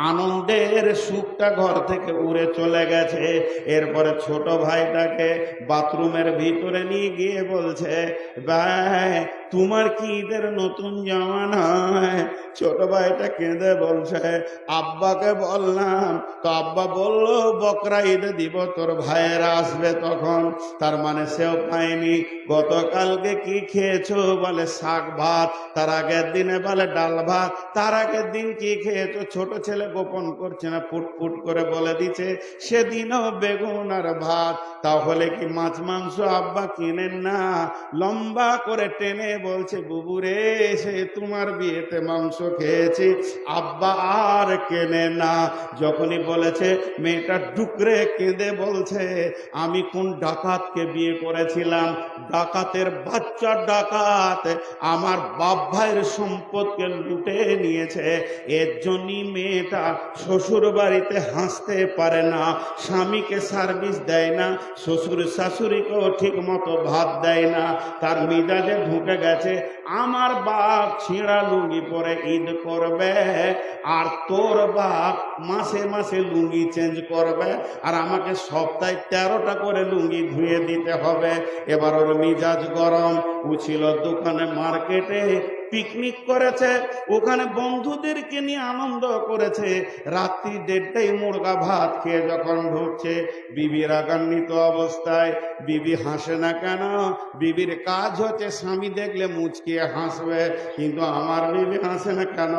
আনন্দের সুখটা ঘর থেকে উড়ে চলে গেছে। এরপরে ছোট ভাইটাকে বাথরুমের ভিতরে নিয়ে গিয়ে বলছে, ভাই তোমার কি ঈদের নতুন জামা নয়? ছোট ভাইটা কেঁদে বলছে, আব্বাকে বললাম তো আব্বা বললো বকরা ঈদে দিব, তোর ভাইয়েরা আসবে তখন। তার মানে সেও পায়নি। গতকালকে কি খেয়েছো? বলে শাক ভাত। তার আগের দিনে বলে ডাল ভাত। তার আগের দিন কি খেয়েছো? ছোট ছেলে গোপন করছে না, ফুটফুট করে বলে দিচ্ছে সেদিনও বেগুন আর ভাত। তাহলে কি মাছ মাংস আব্বা কিনেন না? লম্বা করে টেনে বলছে, বুবুরে সে তোমার বিয়েতে মাংস খেয়েছি, আব্বা আর কেনে না। যখনই বলেছে মেয়েটা ডুকরে কেঁদে বলছে, আমি কোন ডাকাতকে বিয়ে করেছিলাম? ডাকাতের বাচ্চা ডাকাত আমার বাপ ভাইয়ের সম্পদকে লুটে নিয়েছে। এর জন্যই মেয়েটা শ্বশুর বাড়িতে হাসতে পারে না, স্বামীকে সার্ভিস দেয় না, শ্বশুর শাশুড়িকেও ঠিক মতো ভাত দেয় না। তার মিজাজে ঢুকে গেছে আমার বাপ ছিঁড়া লুঙ্গি পরে ঈদ করবে, আর তোর বাপ মাসে মাসে লুঙ্গি চেঞ্জ করবে, আর আমাকে সপ্তাহে 13টা করে লুঙ্গি ধুয়ে দিতে হবে। এবার ওর মিজাজ গরম। ও ছিল দোকানে, মার্কেটে পিকনিক করেছে, ওখানে বন্ধুদেরকে নিয়ে আনন্দ করেছে। রাত্রি 1:30টায় মুরগা ভাত খেয়ে যখন ঢুকছে, বিবি রাগান্বিত অবস্থায়। বিবি হাসে না কেন? বিবির কাজ হচ্ছে স্বামী দেখলে মুচকিয়ে হাসবে, কিন্তু আমার বিবি হাসে না কেন?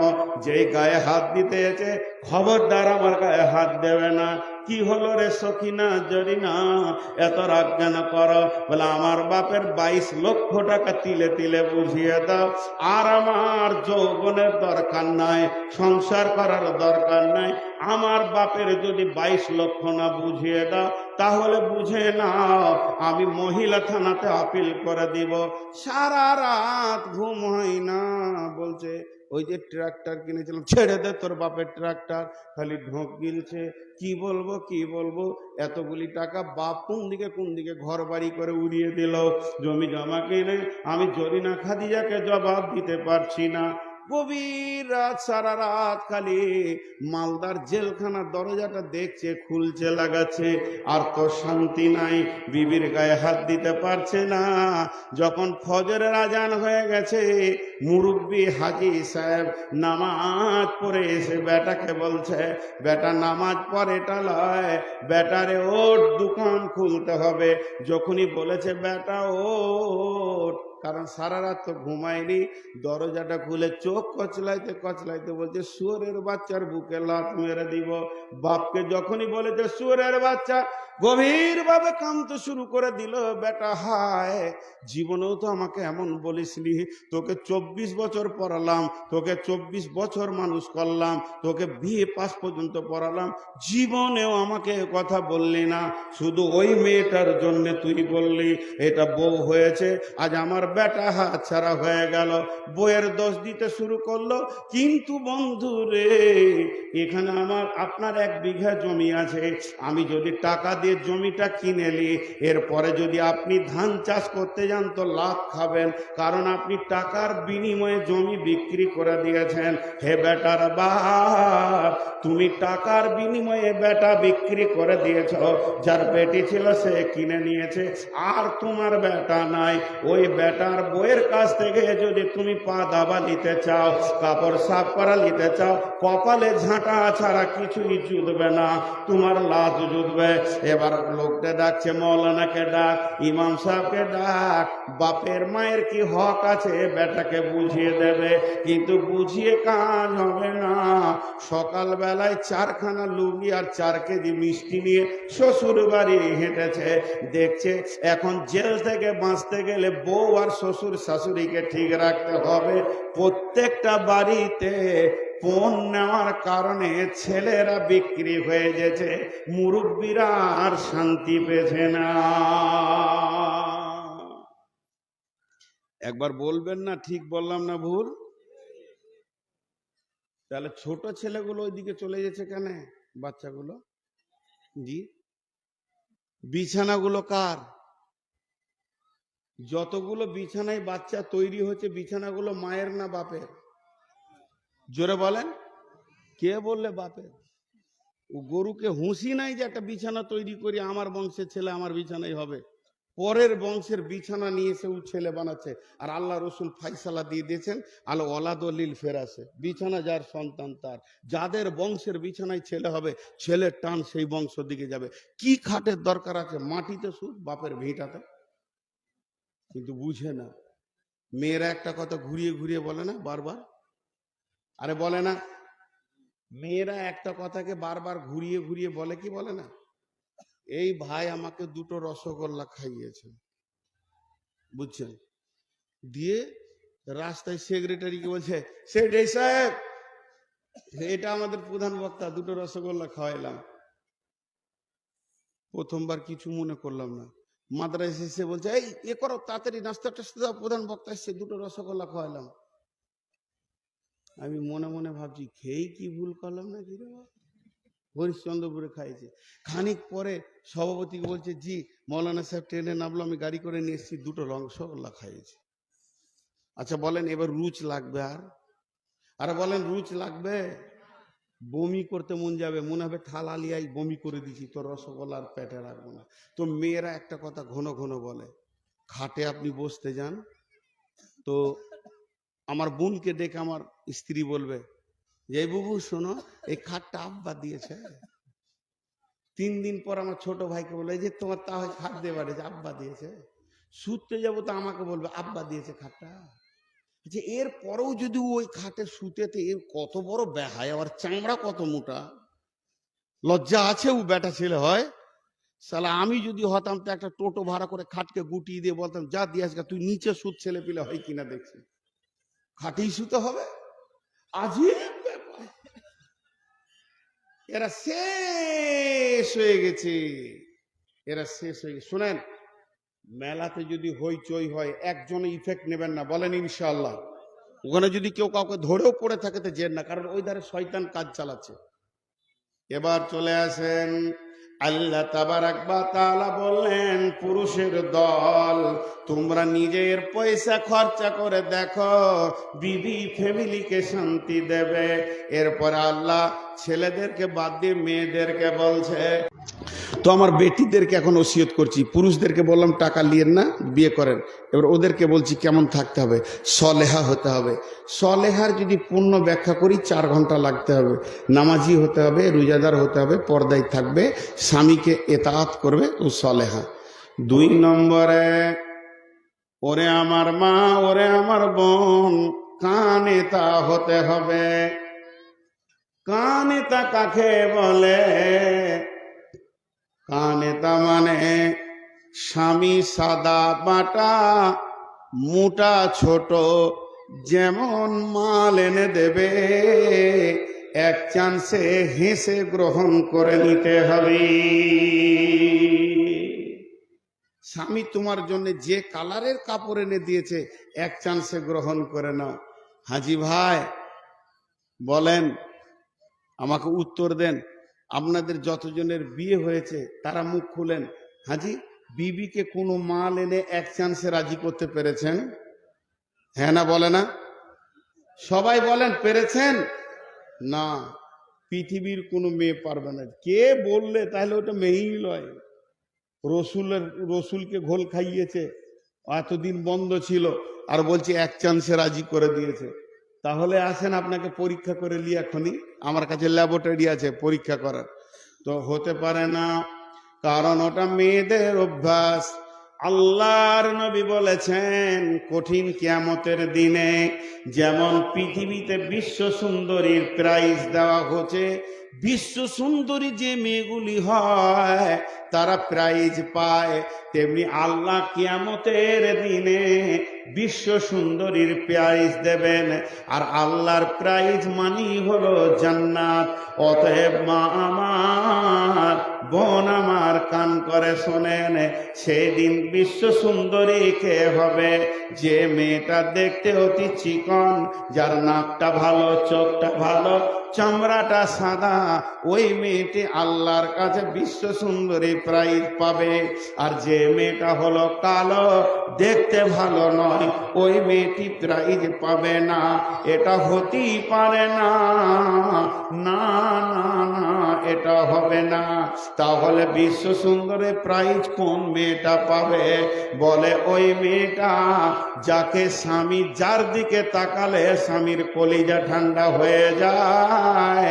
যেই গায়ে হাত দিতে এসে, খবরদার আমার গায়ে হাত দেবে না। কি হলো রে সখিনা জরিনা, এত রাগ কেন করো? বলে আমার বাপের 22 লক্ষ টাকা তিলে তিলে বুঝিয়ে দাও, আর আমার যৌবনের দরকার নাই, সংসার করার দরকার নাই। আমার বাপের যদি 22 লক্ষ না বুঝিয়ে দাও, তাহলে বুঝে নাও আমি মহিলা থানাতে আপিল করে দিব। সারা রাত ঘুম হয় না। বলছে ওই যে ট্রাক্টর কিনেছিলাম, ছেড়ে দে তোর বাপের ট্রাক্টর, খালি ঢোক গিলছে। কি বলবো কি বলবো, এতগুলি টাকা বাপ কোন দিকে ঘর বাড়ি করে উড়িয়ে দিল, জমি জমা কিনে আমি জরিনা খাদিজাকে জবাব দিতে পারছি না। গভীর রাত, সারা রাত খালি মালদার জেলখানার দরজাটা দেখছে, খুলছে, লাগাচ্ছে, আর তো শান্তি নাই। বিবির গায়ে হাত দিতে পারছে না। যখন ফজরের আজান হয়ে গেছে, মুরব্বী হাজি সাহেব নামাজ পড়ে এসে বেটাকে বলছে, বেটা নামাজ পড়ে এটা লয়, বেটারে ওঠ, দোকান খুলতে হবে। যখনই বলেছে বেটা ওঠ, কারণ সারা রাত তো ঘুমায়নি, দরজাটা খুলে চোখ কচলাইতে কচলাইতে বলছে, শুয়োরের বাচ্চার বুকে লাত মেরে দিব। বাপকে যখনই বলেছে শুয়োরের বাচ্চা, গভীর ভাবে কাঁদতে শুরু করে দিল। বেটা হায়, জীবনেও তো আমাকে এমন বলিসনি, তোকে 24 বছর পড়ালাম, তোকে 24 বছর মানুষ করলাম, তোকে বিয়ে পাস পর্যন্ত পড়ালাম, জীবনেও আমাকে কথা বললি না। শুধু ওই মেয়েটার জন্য তুই বললি এটা বউ হয়েছে, আজ আমার বেটা হাত ছাড়া হয়ে গেল। বউয়ের দোষ দিতে শুরু করলো। কিন্তু বন্ধু রে, এখানে আপনার 1 বিঘা জমি আছে, আমি যদি টাকা দিয়ে জমিটা কিনে নি, এরপরে যদি আপনি ধান চাষ করতে যান তো লাভ খাবেন, কারণ আপনি টাকার বিনিময়ে জমি বিক্রি করে দিয়েছেন। হে বেটার বাপ, তুমি টাকার বিনিময়ে বেটা বিক্রি করে দিয়েছ, যার বেটি ছিল সে কিনে নিয়েছে, আর তোমার বেটা নাই। ওই বেটার বইয়ের কাছ থেকে যদি তুমি পা দাবা নিতে চাও, কাপড় সাফ করা নিতে চাও, কপালে ঝাঁটা ছাড়া কিছুই জুটবে না, তোমার লাশ জুটবে। এবার লোকটা ডাকছে, মৌলানাকে ডাক, ইমাম সাহেবকে ডাক, বাপের মায়ের কি হক আছে বেটাকে বুঝিয়ে দেবে, কিন্তু বুঝিয়ে কাজ হবে না। সকাল বেলায় 4খানা লুঙ্গি আর 4 কেজি মিষ্টি নিয়ে শ্বশুর বাড়ি হেঁটেছে। দেখছে এখন জেল থেকে বাঁচতে গেলে বউ আর শ্বশুর শাশুড়িকে ঠিক রাখতে হবে। প্রত্যেকটা বাড়িতে পণ নেওয়ার কারণে ছেলেরা বিক্রি হয়ে গেছে, মুরব্বীরা আর শান্তি পেছে না। একবার বলবেন না ঠিক বললাম না ভুল? তাহলে ছোট ছেলেগুলো ওইদিকে চলে গেছে কেন? বাচ্চাগুলো জি, বিছানাগুলো কার? যতগুলো বিছানায় বাচ্চা তৈরি হচ্ছে, বিছানাগুলো মায়ের না বাপের? জোরে বলেন। কে বললে বাপের? ও গরুকে হুঁশি নাই যে একটা বিছানা তৈরি করি আমার বংশের ছেলে আমার বিছানাই হবে। পরের বংশের বিছানা নিয়ে এসে ও ছেলে বানাচ্ছে। আর আল্লাহ রসুল ফাইসালা দিয়ে দিয়েছেন, আল ওয়ালাদলিল ফেরাসে, বিছানা যার সন্তান তার। যাদের বংশের বিছানায় ছেলে হবে, ছেলের টান সেই বংশ দিকে যাবে। কি খাটের দরকার আছে? মাটিতে সুদ, বাপের ভিটাতে। কিন্তু বুঝে না। মেয়েরা একটা কথা ঘুরিয়ে ঘুরিয়ে বলে না বারবার? আরে বলে না? মেয়েরা একটা কথাকে বারবার ঘুরিয়ে ঘুরিয়ে বলে কি বলে না? এই ভাই আমাকে 2টো রসগোল্লা খাইয়েছে, বুঝছেন? দিয়ে রাস্তায় সেক্রেটারিকে বলছে, সেক্রেটারি সাহেব এটা আমাদের প্রধান বক্তা, 2টো রসগোল্লা খাওয়াইলাম। প্রথমবার কিছু মনে করলাম না। মাদ্রাসা এসে বলছে, এই এ করো তাড়াতাড়ি, নাস্তা টাস্তা দাও, প্রধান বক্তা এসছে, 2টো রসগোল্লা খাওয়াইলাম। আমি মনে মনে ভাবছি, খেয়েই কি ভুল করলাম না কি রে? হরিশ্চন্দ্রপুরে খাইছে। খানিক পরে সভাপতিকে বলছে, জি মৌলানা সাহেব ট্রেনে নামলো, আমি গাড়ি করে নিয়ে এসেছি, 2টো রসগোল্লা খাইয়েছে। আচ্ছা বলেন এবার রুচ লাগবে? আর বলেন রুচ লাগবে? বমি করতে মন যাবে, মনে হবে থালা লিয়াই বমি করে দিছি, তো রসগোল্লার পেটে রাখবো না। তো মেয়েরা একটা কথা ঘন ঘন বলে, খাটে আপনি বসতে যান তো আমার বোনকে ডেকে আমার স্ত্রী বলবে, যে বুবু শোনো এই খাটটা আব্বা দিয়েছে। 3 দিন পর আমার ছোট ভাইকে বলে, এই যে তোমার তা হয় খাট দিয়ে বাড়িয়েছে, আব্বা দিয়েছে। শুতে যাবো তো আমাকে বলবে আব্বা দিয়েছে খাটটা। যে এর পরেও যদি ওই খাটে শুতেতে, এর কত বড় বেহায়, আর চামড়া কত মোটা, লজ্জা আছে ও বেটা ছেলে হয়? সালা আমি যদি হতাম তো একটা টোটো ভাড়া করে খাটকে গুটিয়ে দিয়ে বলতাম, যা দিয়ে আসগা, তুই নিচে সুদ ছেলে পিলে হয় কিনা দেখছি, খাটেই শুতে হবে। আজীব ব্যাপার। এরা শেষ হয়ে গেছে, এরা শেষ হয়ে গেছে। শোনেন, মেলাতে যদি হইচই হয়, একজনে ইফেক্ট নেবেন না, বলেন ইনশাআল্লাহ। ওখানে যদি কেউ কাউকে ধরেও পড়ে থাকে তো জেন না, কারণ ওই ধারে শয়তান কাজ চালাচ্ছে। এবার চলে আসেন, আল্লাহ তাবারাক ওয়া তাআলা বললেন, পুরুষের দল তোমরা নিজের পয়সা খরচা করে দেখো, বিবি ফ্যামিলিকে শান্তি দেবে। এরপর আল্লাহ ছেলেদেরকে বাদ দিয়ে মেয়েদেরকে বলছে। তো আমার বেটিদেরকে এখন ওসিয়ত করছি, পুরুষদেরকে বললাম টাকা নিয়েন না, বিয়ে করেন। এবার ওদেরকে বলছি কেমন থাকতে হবে, সলেহা হতে হবে। সলেহার যদি পূর্ণ ব্যাখ্যা করি 4 ঘন্টা লাগতে হবে। নামাজি হতে হবে, রোজাদার হতে হবে, পর্দায় থাকবে, স্বামীকে এতাআত করবে, ও সলেহা। 2 নম্বরে, ওরে আমার মা, ওরে আমার বোন, কানেতা হতে হবে। কানেতা কাকে বলে? কানেতা মানে স্বামী সাদা বাটা, মোটা ছোট যেমন মাল এনে দেবে, এক চান্সে হেসে গ্রহণ করে নিতে হবে। স্বামী তোমার জন্য যে কালারের কাপড় এনে দিয়েছে, এক চান্সে গ্রহণ করে নাও। হাজি ভাই বলেন, আমাকে উত্তর দেন। আপনাদের যতজনের বিয়ে হয়েছে তারা মুখ খুলেন। হাজি, বিবিকে কোনো মাল এনে এক চান্সে রাজি করতে পেরেছেন? হ্যাঁ না বলে না? সবাই বলেন পেরেছেন? না, পৃথিবীর কোনো মেয়ে পারবে না। কে বললে? তাহলে ওটা মেয়েই নয়। রসুলকে ঘোল খাইয়েছে, এতদিন বন্ধ ছিল, আর বলছে এক চান্সে রাজি করে দিয়েছে। তাহলে আসেন আপনাকে পরীক্ষা করে লি, এখনই আমার কাছে ল্যাবরেটরি আছে পরীক্ষা করার। তো হতে পারে না, কারণ ওটা মেয়েদের অভ্যাস। আল্লাহর নবী বলেছেন, কঠিন কিয়ামতের দিনে যেমন পৃথিবীতে বিশ্ব সুন্দরীর প্রাইজ দেওয়া হচ্ছে, বিশ্ব সুন্দরী যে মেয়েগুলি হয় তারা প্রাইজ পায়, তেমনি আল্লাহ কিয়ামতের দিনে বিশ্ব সুন্দরীর প্রাইজ দেবেন। আর আল্লাহর প্রাইজ মানি হলো জান্নাত। অতএব মা আমার, বোন আমার, কান করে শোনেন, সেদিন বিশ্ব সুন্দরী কে হবে? যে মেয়েটা দেখতে অতি চিকন, যার নাকটা ভালো, চোখটা ভালো, চামড়াটা সাদা, ওই মেয়েটি আল্লাহর কাছে বিশ্ব সুন্দরী প্রাইজ পাবে। আর যে মেয়েটা হলো কালো, দেখতে ভালো নয়, ওই মেয়েটি প্রাইজ পাবে না, এটা হতেই পারে না, না না না, এটা হবে না। তাহলে বিশ্ব সুন্দরী প্রাইজ কোন মেয়েটা পাবে? বলে ওই মেয়েটা যাকে স্বামী, যার দিকে তাকালে স্বামীর কলিজা ঠান্ডা হয়ে যায়,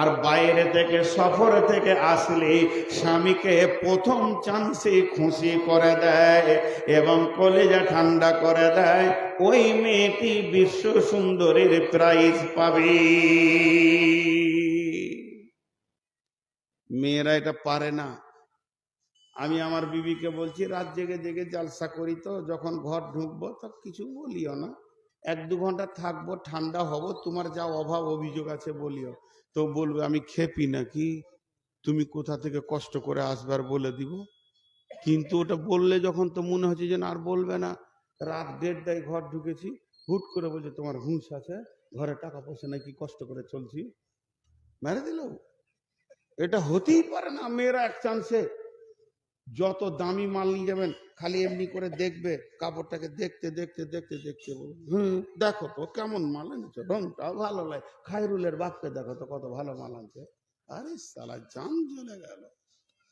আর বাইরে থেকে সফর থেকে আসলে স্বামীকে প্রথম চান্সে খুশি করে দেয় এবং কলিজা ঠান্ডা করে দেয়, ওই মেয়েটি বিশ্ব সুন্দরীর প্রাইজ পাবে। মেয়েরা এটা পারে না। আমি আমার বিবিকে বলছি, রাত জেগে জেগে জালসা করি, তো যখন ঘর ঢুকবো তো কিছু বলিও না, 1-2 ঘন্টা থাকবো, ঠান্ডা হব, তোমার যা অভাব অভিযোগ আছে বলিও। তো বলবে আমি খেপি নাকি, তুমি কোথা থেকে কষ্ট করে আসবার বলে দিব। কিন্তু ওটা বললে যখন, তো মনে হচ্ছে যে না আর বলবে না। রাত 1:30টায় ঘর ঢুকেছি, হুট করে বলছে তোমার হুঁশ আছে, ঘরে টাকা পয়সা নাকি কষ্ট করে চলছি, মেরে দিল। এটা হতেই পারে না। মেয়েরা এক চান্সে যত দামি মাল নিয়ে যাবেন, খালি এমনি করে দেখবে, কাপড়টাকে দেখতে দেখতে দেখতে দেখতে দেখো তো কেমন মাল আনছে, রংটা ভালো লাগে, খায়রুলের বাপকে দেখো তো কত ভালো মাল আনছে। আরে সালা জান চলে গেল।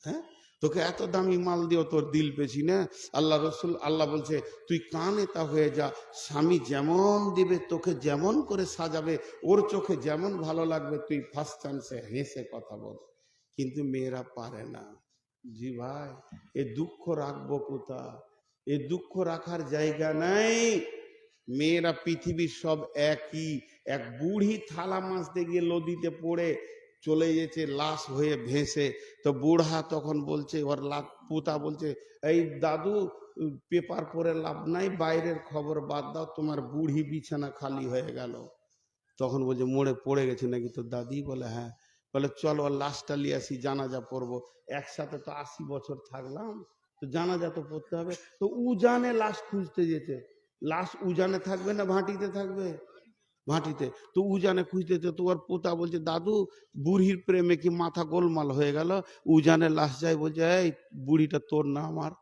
হ্যাঁ, তোকে এত দামি মাল দিও তোর দিল পেছি না। আল্লাহ রসুল, আল্লাহ বলছে তুই কানে তা হয়ে যা, স্বামী যেমন দিবে, তোকে যেমন করে সাজাবে, ওর চোখে যেমন ভালো লাগবে, তুই ফার্স্ট চান্সে হেসে কথা বল। কিন্তু মেয়েরা পারে না। জি ভাই, এ দুঃখ রাখবো কোথা? এ দুঃখ রাখার জায়গা নাই। মেয়েরা পৃথিবীর সব একই। এক বুড়ি থালা মাছতে গিয়ে নদীতে পড়ে চলে গেছে লাশ হয়ে ভেসে, তো বুড়া তখন বলছে, ওর পুতা বলছে, এই দাদু পেপার পড়ে লাভ নাই, বাইরের খবর বাদ দাও, তোমার বুড়ি বিছানা খালি হয়ে গেল। তখন বলছে মোড়ে পড়ে গেছে নাকি তোর দাদি? বলে হ্যাঁ। বলে চল ওর লাশটা নিয়ে আসি, জানাজা পড়বো। একসাথে তো 80 বছর থাকলাম, তো জানাজা তো পড়তে হবে। তো উজানে লাশ খুঁজতে যেতে, লাশ উজানে থাকবে না ভাটিতে থাকবে? ভাটিতে। তো উজানে খুঁজতে যেতে, তো ওর পোতা বলছে দাদু বুড়ির প্রেমে কি মাথা গোলমাল হয়ে গেল, উজানে লাশ যায়। বলছে এই বুড়িটা তোর না আমার?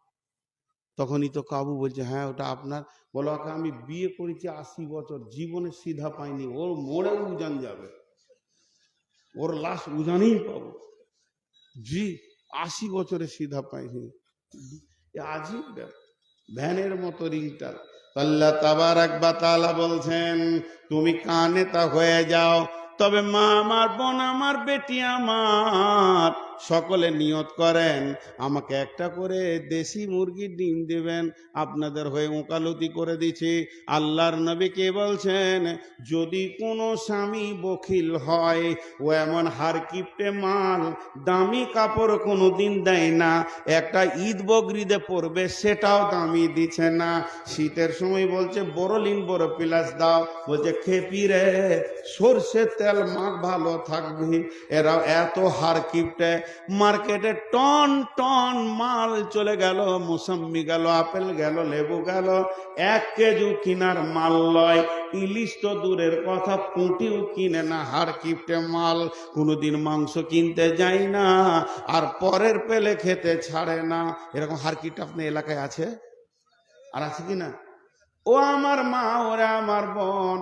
তখনই তো কাবু বলছে হ্যাঁ ওটা আপনার। বলো ওকে আমি বিয়ে করেছি 80 বছর, জীবনে সিধা পাইনি, ওর মোড়ে উজান যাবে, ওর লাশ উজানেই পাবো। জি, 80 বছরে সিধা পাইনি। আজিব ভ্যানের মতো রিংটার। আল্লাহ তাবারাক ওয়া তাআলা বলছেন তুমি কানে তা হয়ে যাও। তবে মা আমার, বোন আমার, বেটি আমার, সকলে নিয়ত করেন আমাকে একটা করে দেশি মুরগির ডিম দিবেন। আপনাদের হয়ে ওকালতি করে দিছি। আল্লাহর নবী কে বলছেন, যদি কোনো স্বামী বখিল হয়, ও এমন হার কিপটে মাল, দামি কাপড় কোনো দিন দেয় না, একটা ঈদ বকরিদে পড়বে সেটাও দামি দিচ্ছে না, শীতের সময় বলছে বড়লিন বড় পিলাস দাও, বলছে খেপি রে সর্ষে তেল মাখ ভালো থাকবি। এরা এত হার কিপটে। মার্কেটে টন টন মাল চলে গেল, মুসাম্মি গেল, আপেল গেল, লেবু গেল, 1 কেজি কিনার মাল লয়। ইলিশ তো দূরের কথা, পুঁটিও কিনে না, হার কিপটে মাল। কোনোদিন মাংস কিনতে যায় না, আর পরের পেলে খেতে ছাড়ে না। এরকম হার কিপটে আপনার এলাকায় আছে? আর আছে কিনা? ও আমার মা, ওরা আমার বোন,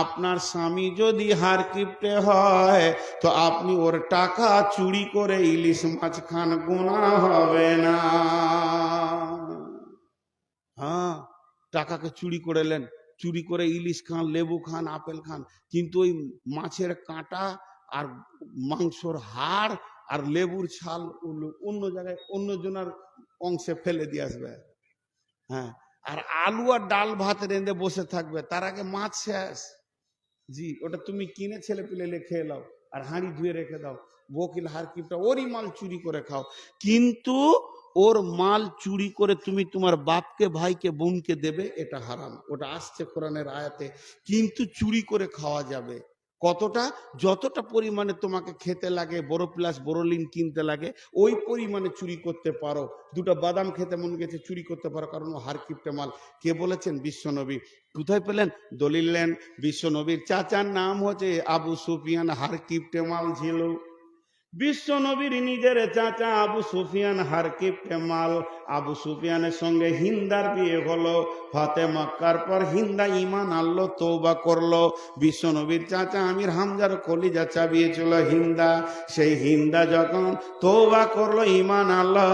আপনার স্বামী যদি হার কিপটে হয়, তো আপনি ওর টাকা চুরি করে ইলিশ মাছ খান, গুনাহ হবে না। হ্যাঁ, টাকাকে চুরি করে নেন, চুরি করে ইলিশ খান, লেবু খান, আপেল খান, কিন্তু ওই মাছের কাঁটা আর মাংসর হাড় আর লেবুর ছাল অন্য জায়গায় অন্য জনের অংশে ফেলে দিয়ে আসবে। হ্যাঁ, আর আলু আর ডাল ভাত রেঁধে বসে থাকবে, তার আগে মাছ শেষ। জি, ওটা তুমি কিনে ছেলে পিলে খেয়ে নাও, আর হাঁড়ি ধুয়ে রেখে দাও। বকিল হার কিপটা ওরই মাল চুরি করে খাও। কিন্তু ওর মাল চুরি করে তুমি তোমার বাপকে, ভাইকে, বোনকে দেবে, এটা হারাম। ওটা আসছে কোরআনের আয়াতে। কিন্তু চুরি করে খাওয়া যাবে। কতটা? যতটা পরিমাণে তোমাকে খেতে লাগে, বড় প্লাস বড়লিন কিনতে লাগে, ওই পরিমাণে চুরি করতে পারো। 2টা বাদাম খেতে মন গেছে, চুরি করতে পারো, কারণ ও হার কিপটে মাল। কে বলেছেন? বিশ্বনবী। কোথায় পেলেন? দলিল নেন, বিশ্বনবীর চাচার নাম হচ্ছে আবু সুফিয়ান, হার কিপটে মাল ছিল। বিশ্ব নবীর নিজের চাচা আবু সুফিয়ান হারকিপ্টে মাল। আবু সুফিয়ানের সঙ্গে হিন্দার বিয়ে হলো। ফাতে মক্কার পর হিন্দা ঈমান আনলো, তওবা করলো। বিশ্ব নবীর চাচা আমির হামজার কলিজা চাবিয়েছিল হিন্দা। সেই হিন্দা যখন তওবা করলো, ঈমান আনলো,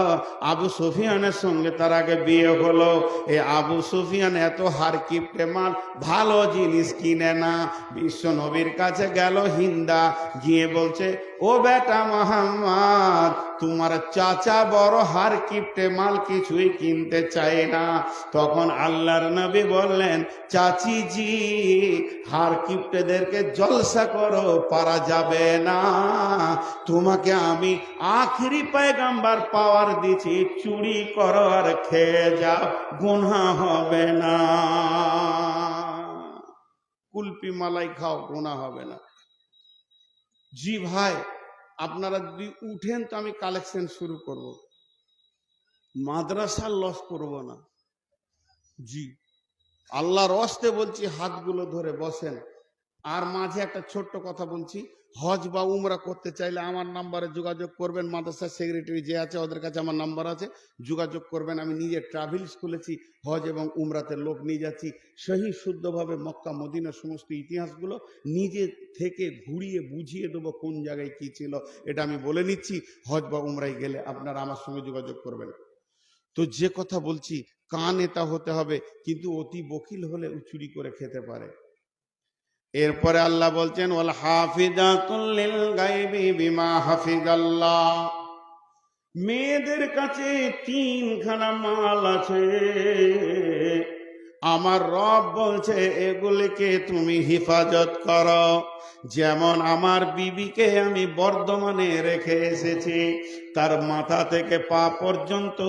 আবু সুফিয়ানের সঙ্গে তার আগে বিয়ে হলো। এ আবু সুফিয়ান এত হারকিপ্টে মাল, ভালো জিনিস কিনে না। বিশ্ব নবীর কাছে গেল হিন্দা, গিয়ে বলছে, ও বেটা মোহাম্মদ, তোমার চাচা বড় হার কিপ্টে মাল, কিছুই কিনতে চায় না। তখন আল্লাহর নবী বললেন, চাচি জি, হার কিপ্টেদেরকে জলসা করো, পারা যাবে না। তোমাকে আমি আখেরি পয়গাম্বার পাওয়ার দিছি, চুরি করো আর খেয়ে যাও, গুনাহ হবে না। কুলপি মালাই খাও, গুনাহ হবে না। জি ভাই, আপনারা যদি উঠেন তো আমি কালেকশন শুরু করব, মাদ্রাসার লস করব না। জি, আল্লাহর হস্তে বলছি, হাতগুলো ধরে বসেন। আর মাঝে একটা ছোট্ট কথা বলছি, হজ বা উমরা করতে চাইলে আমার নাম্বারে যোগাযোগ করবেন। মাদ্রাসার সেক্রেটারি যে আছে, ওদের কাছে আমার নাম্বার আছে, যোগাযোগ করবেন। আমি নিজে ট্রাভেলস খুলেছি, হজ এবং উমরাতে লোক নিয়ে যাচ্ছি। সহি শুদ্ধভাবে মক্কা মদিনার সমস্ত ইতিহাসগুলো নিজে থেকে ঘুরিয়ে বুঝিয়ে দেবো, কোন জায়গায় কি ছিল, এটা আমি বলে নিচ্ছি। হজ বা উমরায় গেলে আপনারা আমার সঙ্গে যোগাযোগ করবেন। তো যে কথা বলছি, কান এটা হতে হবে, কিন্তু অতি বকিল হলে চুরি করে খেতে পারে। এরপরে আল্লাহ বলছেন, ওয়াল হাফিজাতুল লিল গায়বি বিমা হাফিজাল্লাহ। মেয়েদের কাছে তিনখানা মাল আছে, আমার রব বলছে এগুলিকে তুমি হেফাজত করো। যেমন আমার বিবিকে আমি বর্ধমানে রেখে এসেছি, তার মাথা থেকে পা পর্যন্ত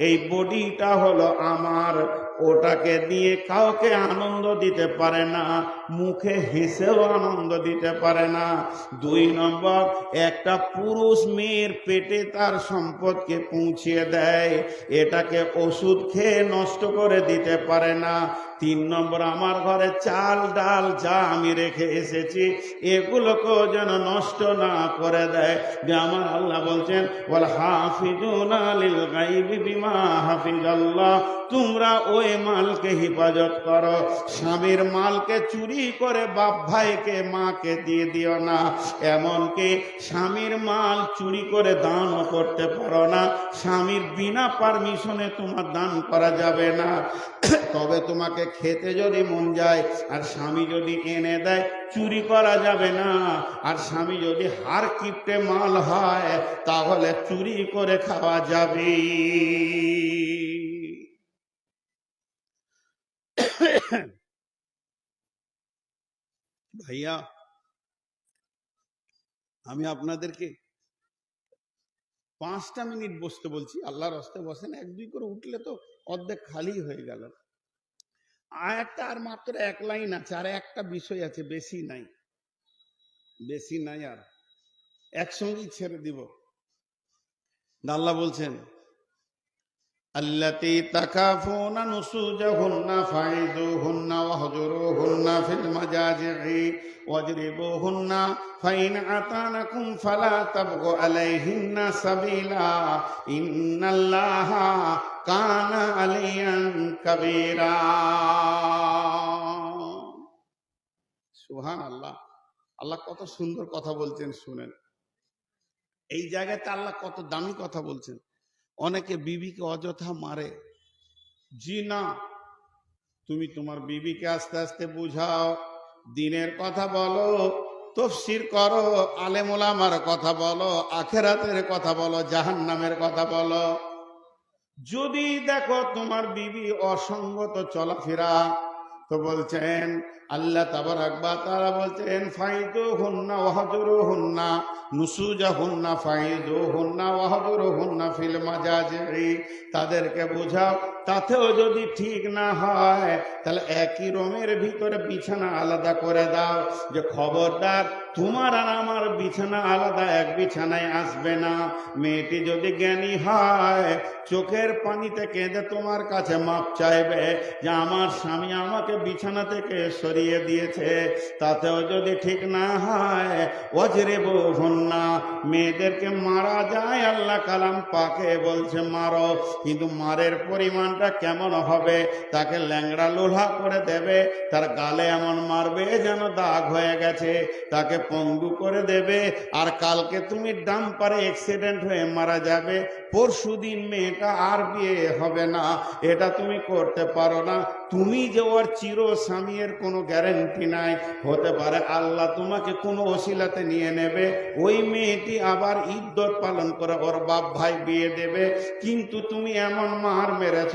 এই বডিটা হলো আমার। ওটাকে দিয়ে কাউকে আনন্দ দিতে পারে না, মুখে হেসেও আনন্দ দিতে পারে না। 2 নম্বর, একটা পুরুষ মেয়ের পেটে তার সম্পদকে পৌঁছিয়ে দেয়, এটাকে ওষুধ খেয়ে নষ্ট করে দিতে পারে না। 3 নম্বর, আমার ঘরে চাল ডাল যা আমি রেখে এসেছি, এগুলোকেও যেন নষ্ট না করে দেয়। যে আমার আল্লাহ বলছেন, ওয়াল হাফিজুনা লিল গায়বি বিমা হাফিজাল্লাহ, তোমরা ওই মালকে হেফাজত করো। স্বামীর মালকে চুরি করে বাপ ভাইকে মাকে দিয়ে দিও না। এমনকি স্বামীর মাল চুরি করে দানও করতে পারো না। স্বামীর বিনা পারমিশনে তোমার দান করা যাবে না। তবে তোমাকে খেতে যদি মন যায় আর স্বামী যদি এনে দেয়, চুরি করা যাবে না। আর স্বামী যদি হার কিপ্টে মাল হয়, তাহলে চুরি করে খাওয়া যাবে। ভাইয়া, আমি আপনাদেরকে 5টা মিনিট বসতে বলছি, আল্লাহর হস্তে বসেন। 1-2 করে উঠলে তো অর্ধেক খালি হয়ে গেল। আয়াতটা আর মাত্র 1 লাইন আছে, আর একটা বিষয় আছে, বেশি নাই, বেশি নাই, আর একসঙ্গেই ছেড়ে দিব। আল্লাহ বলছেন, আল্লাতী তাকাফুনা নুসুজাহুন্না ফাইযুহুন্না ওয়াহজুরুহুন্না ফিল মাজাজি'i ওয়াজরিবুহুন্না ফাইন আতানাকুম ফালা তাবগু আলাইহিন্না সাবিলা ইন্নাল্লাহা কানা আলিয়ান কাবীরা। সুবহানাল্লাহ। আল্লাহ কত সুন্দর কথা বলছেন, শুনেন। এই জায়গাতে আল্লাহ কত দামি কথা বলছেন। অনেকে বিবিকে অযথা মারে। জি না, তুমি তোমার বিবিকে আস্তে আস্তে বুঝাও, দিনের কথা বলো, তাফসীর করো, আলেম ওলামার কথা বলো, আখিরাতের কথা বলো, জাহান্নামের কথা বলো। যদি দেখো তোমার বিবি অসঙ্গত চলাফেরা, তো বলছেন আল্লাহ তাবারাক ওয়া তাআলা বলছেন, ফাইযুহুন্না ওয়াহজুরুহুন্না নুসুজাহুন্না ফাইযুহুন্না ওয়াহজুরুহুন্না ফিল মাজাজি'i, তাদেরকে বোঝাও। তাতেও যদি ঠিক না হয়, তাহলে একই রুমের ভিতরে বিছানা আলাদা করে দাও, যে খবরদার তোমার আর আমার বিছানা আলাদা, এক বিছানায় আসবে না। মেয়েটি যদি জ্ঞানী হয়, চোখের পানিতে কেঁদে তোমার কাছে মাপ চাইবে, যে আমার স্বামী আমাকে বিছানা থেকে সরিয়ে ধরিয়ে দিয়েছে, তাতেও যদি ঠিক না হয় ওয়াজরিবুহুন্না, মেয়েদেরকে মারা যায়, আল্লাহ কালাম পাকে বলছে মারো, কিন্তু মারের পরিমাণটা কেমন হবে? তাকে ল্যাংড়া লোলা করে দেবে, তার গালে এমন মারবে যেন দাগ হয়ে গেছে, তাকে পঙ্গু করে দেবে, আর কালকে তুমি ডাম্পারে অ্যাক্সিডেন্ট হয়ে মারা যাবে, পরশুদিন মেয়েটা আর বিয়ে হবে না, এটা তুমি করতে পারো না। তুমি যে ওর চির স্বামীর কোনো গ্যারেন্টি নাই, হতে পারে আল্লাহ তোমাকে কোনো ওসিলাতে নিয়ে নেবে, ওই মেয়েটি আবার ইদ্যত পালন করে ওর বাপ ভাই বিয়ে দেবে, কিন্তু তুমি এমন মার মেরেছ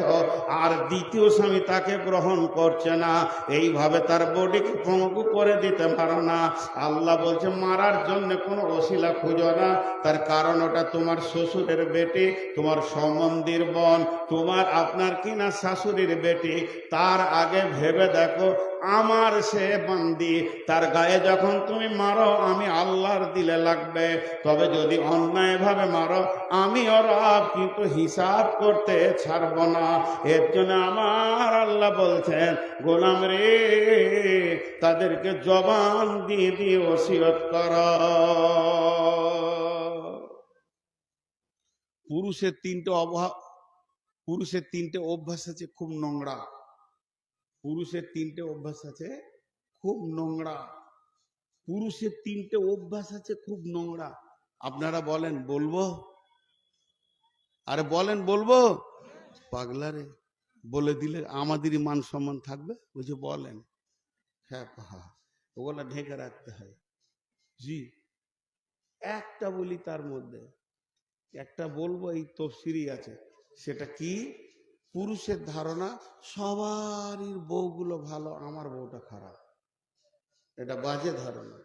আর দ্বিতীয় স্বামী তাকে গ্রহণ করছে না, এইভাবে তার বডিকে পঙ্গু করে দিতে পারো না। আল্লাহ বলছে মারার জন্য কোনো ওসিলা খুঁজো না, তার কারণ ওটা তোমার শ্বশুরের বেটি, তোমার সম্বন্ধীর বোন, তোমার আপনার কিনা শাশুড়ির বেটি। তার আগে ভেবে দেখো আমার সে বান্দি, তার গায়ে যখন তুমি মারো আমি আল্লাহর দিলে লাগবে, তবে যদি অন্যায়ভাবে মারো আমি ওর কিন্তু হিসাব করতে ছাড়বো না। এর জন্য আমার আল্লাহ বলছেন গোলাম রে, তাদেরকে জবান দিয়ে দিয়ে ওসিয়ত কর। পুরুষের তিনটে অভ্যাস আছে খুব নোংরা। পুরুষের তিনটে অভ্যাস আছে খুব নোংরা। পুরুষের তিনটে অভ্যাস আছে খুব নোংরা। আপনারা বলেন বলবো? আরে বলেন বলবো? পাগলারে, বলে দিলে আমাদেরই মান সম্মান থাকবে। বুঝে বলেন। হ্যাঁ, ওগুলা ঢেকে রাখতে হয়। জি, একটা বলি, তার মধ্যে একটা বলবো, এই তফসিরই আছে। সেটা কি? পুরুষের ধারণা সবারই বউগুলো ভালো, আমার বউটা খারাপ। এটা বাজে ধারণা।